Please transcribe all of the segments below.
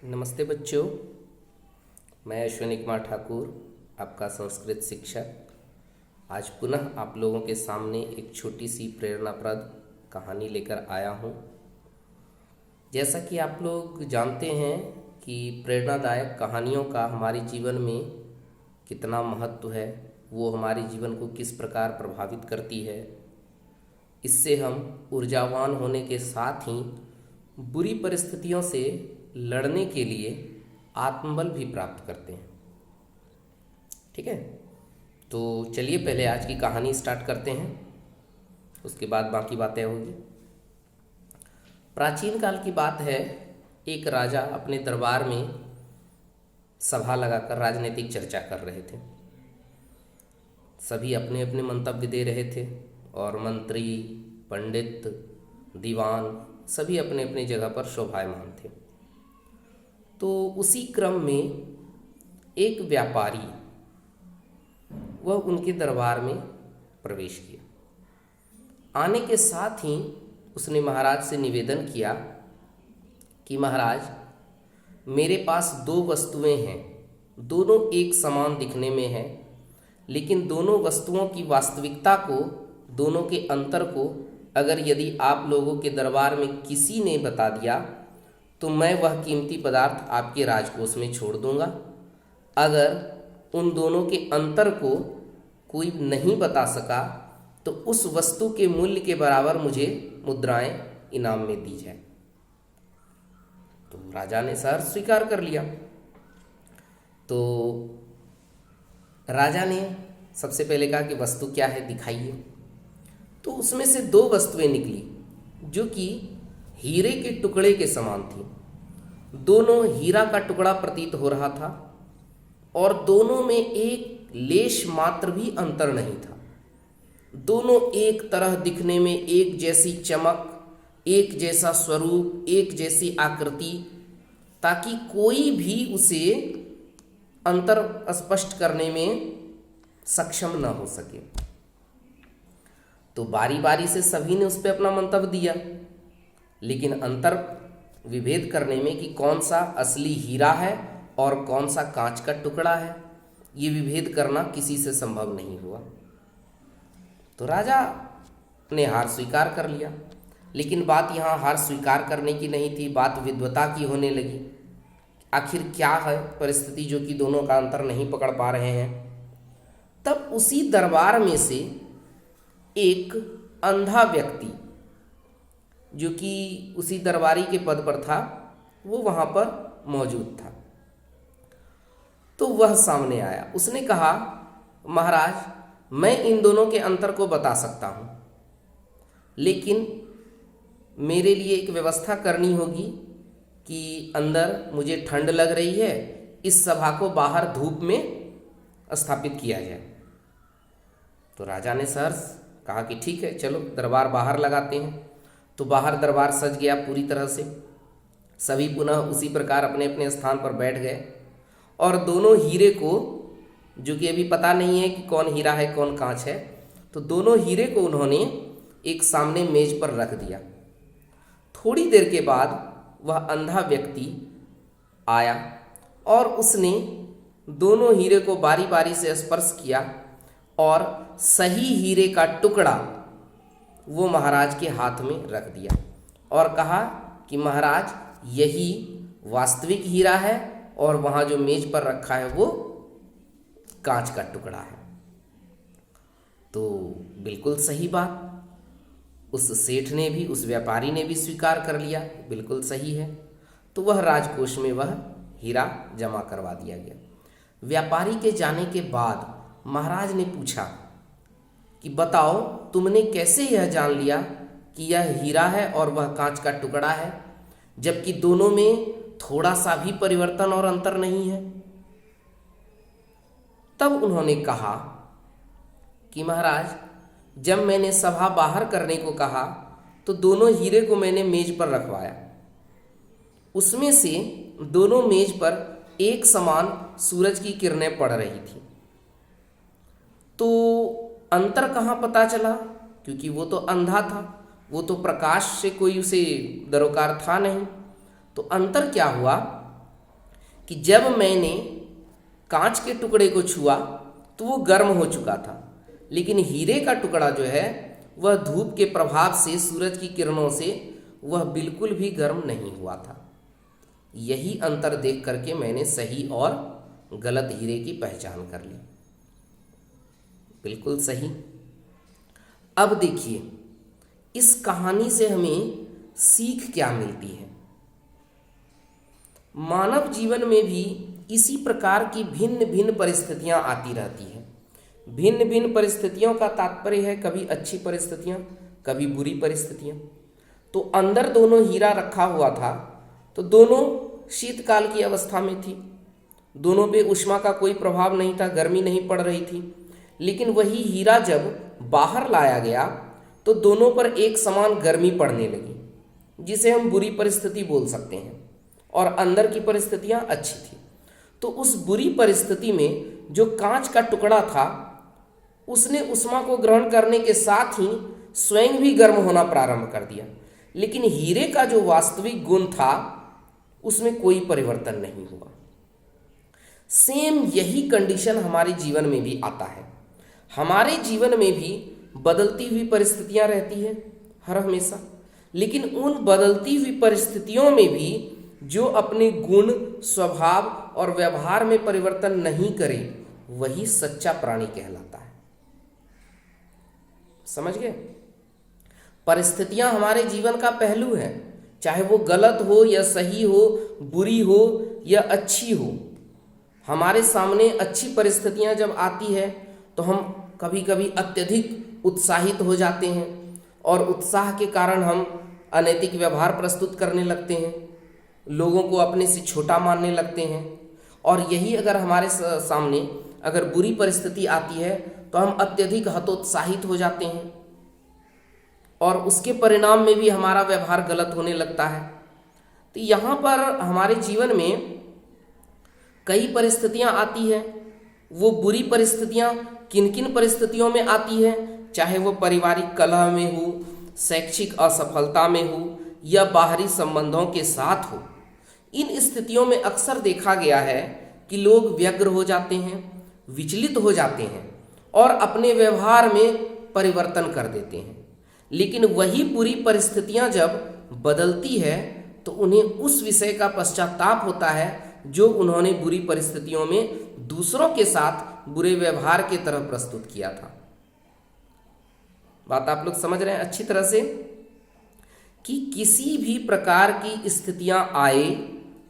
नमस्ते बच्चों, मैं अश्विनी कुमार ठाकुर, आपका संस्कृत शिक्षक। आज पुनः आप लोगों के सामने एक छोटी सी प्रेरणाप्रद कहानी लेकर आया हूँ। जैसा कि आप लोग जानते हैं कि प्रेरणादायक कहानियों का हमारे जीवन में कितना महत्व है, वो हमारे जीवन को किस प्रकार प्रभावित करती है। इससे हम ऊर्जावान होने के साथ ही बुरी परिस्थितियों से लड़ने के लिए आत्मबल भी प्राप्त करते हैं। ठीक है, तो चलिए पहले आज की कहानी स्टार्ट करते हैं, उसके बाद बाकी बातें होंगी। प्राचीन काल की बात है, एक राजा अपने दरबार में सभा लगाकर राजनीतिक चर्चा कर रहे थे। सभी अपने अपने मंतव्य दे रहे थे और मंत्री, पंडित, दीवान सभी अपने अपने जगह पर शोभायमान थे। तो उसी क्रम में एक व्यापारी वह उनके दरबार में प्रवेश किया। आने के साथ ही उसने महाराज से निवेदन किया कि महाराज, मेरे पास दो वस्तुएं हैं, दोनों एक समान दिखने में हैं, लेकिन दोनों वस्तुओं की वास्तविकता को, दोनों के अंतर को अगर यदि आप लोगों के दरबार में किसी ने बता दिया तो मैं वह कीमती पदार्थ आपके राजकोष में छोड़ दूंगा। अगर उन दोनों के अंतर को कोई नहीं बता सका तो उस वस्तु के मूल्य के बराबर मुझे मुद्राएं इनाम में दी जाए। तो राजा ने सहर्ष स्वीकार कर लिया। तो राजा ने सबसे पहले कहा कि वस्तु क्या है, दिखाइए। तो उसमें से दो वस्तुएं निकली जो कि हीरे के टुकड़े के समान थी। दोनों हीरा का टुकड़ा प्रतीत हो रहा था और दोनों में एक लेश मात्र भी अंतर नहीं था। दोनों एक तरह दिखने में, एक जैसी चमक, एक जैसा स्वरूप, एक जैसी आकृति, ताकि कोई भी उसे अंतर स्पष्ट करने में सक्षम न हो सके। तो बारी बारी से सभी ने उस पर अपना मंतव्य दिया, लेकिन अंतर विभेद करने में कि कौन सा असली हीरा है और कौन सा कांच का टुकड़ा है, ये विभेद करना किसी से संभव नहीं हुआ। तो राजा ने हार स्वीकार कर लिया। लेकिन बात यहाँ हार स्वीकार करने की नहीं थी, बात विद्वता की होने लगी। आखिर क्या है परिस्थिति जो कि दोनों का अंतर नहीं पकड़ पा रहे हैं। तब उसी दरबार में से एक अंधा व्यक्ति जो कि उसी दरबारी के पद पर था, वो वहाँ पर मौजूद था। तो वह सामने आया। उसने कहा, महाराज, मैं इन दोनों के अंतर को बता सकता हूँ, लेकिन मेरे लिए एक व्यवस्था करनी होगी कि अंदर मुझे ठंड लग रही है, इस सभा को बाहर धूप में स्थापित किया जाए। तो राजा ने सहर्ष कहा कि ठीक है, चलो दरबार बाहर लगाते हैं। तो बाहर दरबार सज गया पूरी तरह से। सभी पुनः उसी प्रकार अपने अपने स्थान पर बैठ गए और दोनों हीरे को, जो कि अभी पता नहीं है कि कौन हीरा है कौन कांच है, तो दोनों हीरे को उन्होंने एक सामने मेज पर रख दिया। थोड़ी देर के बाद वह अंधा व्यक्ति आया और उसने दोनों हीरे को बारी बारी से स्पर्श किया और सही हीरे का टुकड़ा वो महाराज के हाथ में रख दिया और कहा कि महाराज, यही वास्तविक हीरा है और वहाँ जो मेज पर रखा है वो कांच का टुकड़ा है। तो बिल्कुल सही बात उस सेठ ने भी, उस व्यापारी ने भी स्वीकार कर लिया, बिल्कुल सही है। तो वह राजकोष में वह हीरा जमा करवा दिया गया। व्यापारी के जाने के बाद महाराज ने पूछा कि बताओ, तुमने कैसे यह जान लिया कि यह हीरा है और वह कांच का टुकड़ा है, जबकि दोनों में थोड़ा सा भी परिवर्तन और अंतर नहीं है। तब उन्होंने कहा कि महाराज, जब मैंने सभा बाहर करने को कहा तो दोनों हीरे को मैंने मेज पर रखवाया। उसमें से दोनों मेज पर एक समान सूरज की किरणें पड़ रही थी। तो अंतर कहाँ पता चला, क्योंकि वो तो अंधा था, वो तो प्रकाश से कोई उसे दरोकार था नहीं। तो अंतर क्या हुआ कि जब मैंने कांच के टुकड़े को छुआ तो वो गर्म हो चुका था, लेकिन हीरे का टुकड़ा जो है वह धूप के प्रभाव से, सूरज की किरणों से वह बिल्कुल भी गर्म नहीं हुआ था। यही अंतर देख करके मैंने सही और गलत हीरे की पहचान कर ली। बिल्कुल सही। अब देखिए इस कहानी से हमें सीख क्या मिलती है। मानव जीवन में भी इसी प्रकार की भिन्न भिन्न परिस्थितियां आती रहती हैं। भिन्न भिन्न परिस्थितियों का तात्पर्य है कभी अच्छी परिस्थितियां, कभी बुरी परिस्थितियां। तो अंदर दोनों हीरा रखा हुआ था, तो दोनों शीतकाल की अवस्था में थी, दोनों पे उष्मा का कोई प्रभाव नहीं था, गर्मी नहीं पड़ रही थी। लेकिन वही हीरा जब बाहर लाया गया तो दोनों पर एक समान गर्मी पड़ने लगी, जिसे हम बुरी परिस्थिति बोल सकते हैं, और अंदर की परिस्थितियां अच्छी थी। तो उस बुरी परिस्थिति में जो कांच का टुकड़ा था उसने उष्मा को ग्रहण करने के साथ ही स्वयं भी गर्म होना प्रारंभ कर दिया, लेकिन हीरे का जो वास्तविक गुण था उसमें कोई परिवर्तन नहीं हुआ। सेम यही कंडीशन हमारे जीवन में भी आता है। हमारे जीवन में भी बदलती हुई परिस्थितियां रहती हैं हर हमेशा, लेकिन उन बदलती हुई परिस्थितियों में भी जो अपने गुण, स्वभाव और व्यवहार में परिवर्तन नहीं करे वही सच्चा प्राणी कहलाता है। समझ गए? परिस्थितियां हमारे जीवन का पहलू है, चाहे वो गलत हो या सही हो, बुरी हो या अच्छी हो। हमारे सामने अच्छी परिस्थितियां जब आती है तो हम कभी कभी अत्यधिक उत्साहित हो जाते हैं और उत्साह के कारण हम अनैतिक व्यवहार प्रस्तुत करने लगते हैं, लोगों को अपने से छोटा मानने लगते हैं। और यही अगर हमारे सामने अगर बुरी परिस्थिति आती है तो हम अत्यधिक हतोत्साहित हो जाते हैं और उसके परिणाम में भी हमारा व्यवहार गलत होने लगता है। तो यहाँ पर हमारे जीवन में कई परिस्थितियाँ आती हैं। वो बुरी परिस्थितियाँ किन किन परिस्थितियों में आती है, चाहे वो पारिवारिक कलह में हो, शैक्षिक असफलता में हो या बाहरी संबंधों के साथ हो। इन स्थितियों में अक्सर देखा गया है कि लोग व्यग्र हो जाते हैं, विचलित हो जाते हैं और अपने व्यवहार में परिवर्तन कर देते हैं। लेकिन वही बुरी परिस्थितियां जब बदलती है तो उन्हें उस विषय का पश्चाताप होता है जो उन्होंने बुरी परिस्थितियों में दूसरों के साथ बुरे व्यवहार की तरह प्रस्तुत किया था। बात आप लोग समझ रहे हैं अच्छी तरह से कि किसी भी प्रकार की स्थितियां आए,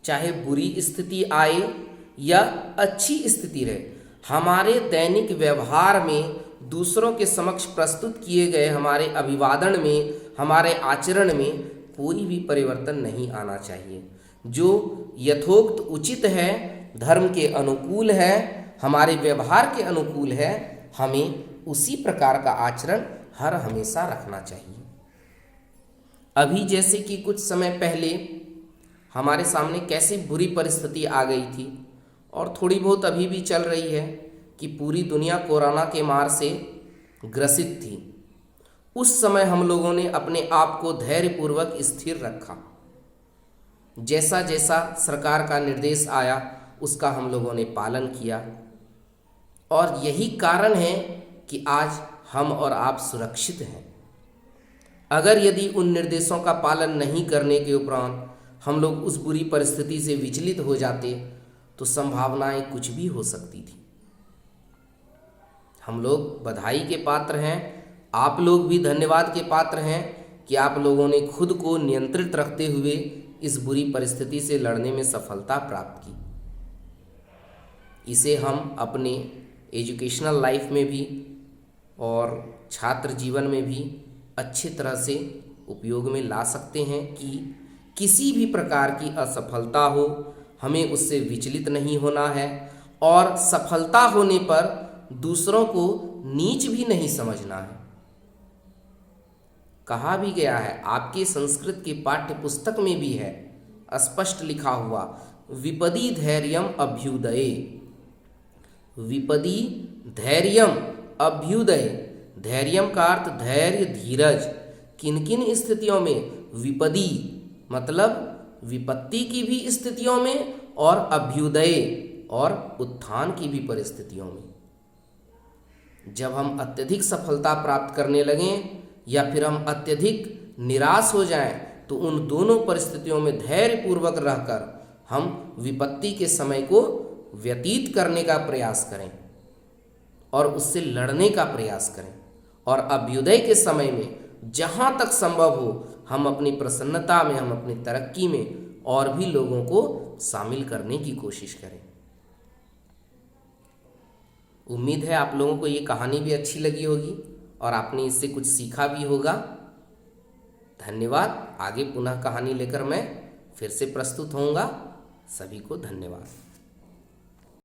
चाहे बुरी स्थिति आए या अच्छी स्थिति रहे, हमारे दैनिक व्यवहार में, दूसरों के समक्ष प्रस्तुत किए गए हमारे अभिवादन में, हमारे आचरण में कोई भी परिवर्तन नहीं आना चाहिए। जो यथोक्त उचित है, धर्म के अनुकूल है, हमारे व्यवहार के अनुकूल है, हमें उसी प्रकार का आचरण हर हमेशा रखना चाहिए। अभी जैसे कि कुछ समय पहले हमारे सामने कैसी बुरी परिस्थिति आ गई थी और थोड़ी बहुत अभी भी चल रही है कि पूरी दुनिया कोरोना के मार से ग्रसित थी। उस समय हम लोगों ने अपने आप को धैर्यपूर्वक स्थिर रखा। जैसा जैसा सरकार का निर्देश आया उसका हम लोगों ने पालन किया और यही कारण है कि आज हम और आप सुरक्षित हैं। अगर यदि उन निर्देशों का पालन नहीं करने के उपरांत हम लोग उस बुरी परिस्थिति से विचलित हो जाते तो संभावनाएं कुछ भी हो सकती थी। हम लोग बधाई के पात्र हैं, आप लोग भी धन्यवाद के पात्र हैं कि आप लोगों ने खुद को नियंत्रित रखते हुए इस बुरी परिस्थिति से लड़ने में सफलता प्राप्त की। इसे हम अपने एजुकेशनल लाइफ में भी और छात्र जीवन में भी अच्छी तरह से उपयोग में ला सकते हैं कि किसी भी प्रकार की असफलता हो, हमें उससे विचलित नहीं होना है और सफलता होने पर दूसरों को नीच भी नहीं समझना है। कहा भी गया है, आपके संस्कृत की पाठ्य पुस्तक में भी है स्पष्ट लिखा हुआ, विपदी धैर्यम अभ्युदये। विपदी धैर्यम अभ्युदय। धैर्यम का अर्थ धैर्य, धीरज। किन किन स्थितियों में? विपदी मतलब विपत्ति की भी स्थितियों में और अभ्युदय और उत्थान की भी परिस्थितियों में। जब हम अत्यधिक सफलता प्राप्त करने लगें या फिर हम अत्यधिक निराश हो जाएं, तो उन दोनों परिस्थितियों में धैर्यपूर्वक रहकर हम विपत्ति के समय को व्यतीत करने का प्रयास करें और उससे लड़ने का प्रयास करें, और अभ्युदय के समय में जहाँ तक संभव हो हम अपनी प्रसन्नता में, हम अपनी तरक्की में और भी लोगों को शामिल करने की कोशिश करें। उम्मीद है आप लोगों को ये कहानी भी अच्छी लगी होगी और आपने इससे कुछ सीखा भी होगा। धन्यवाद। आगे पुनः कहानी लेकर मैं फिर से प्रस्तुत होऊंगा। सभी को धन्यवाद।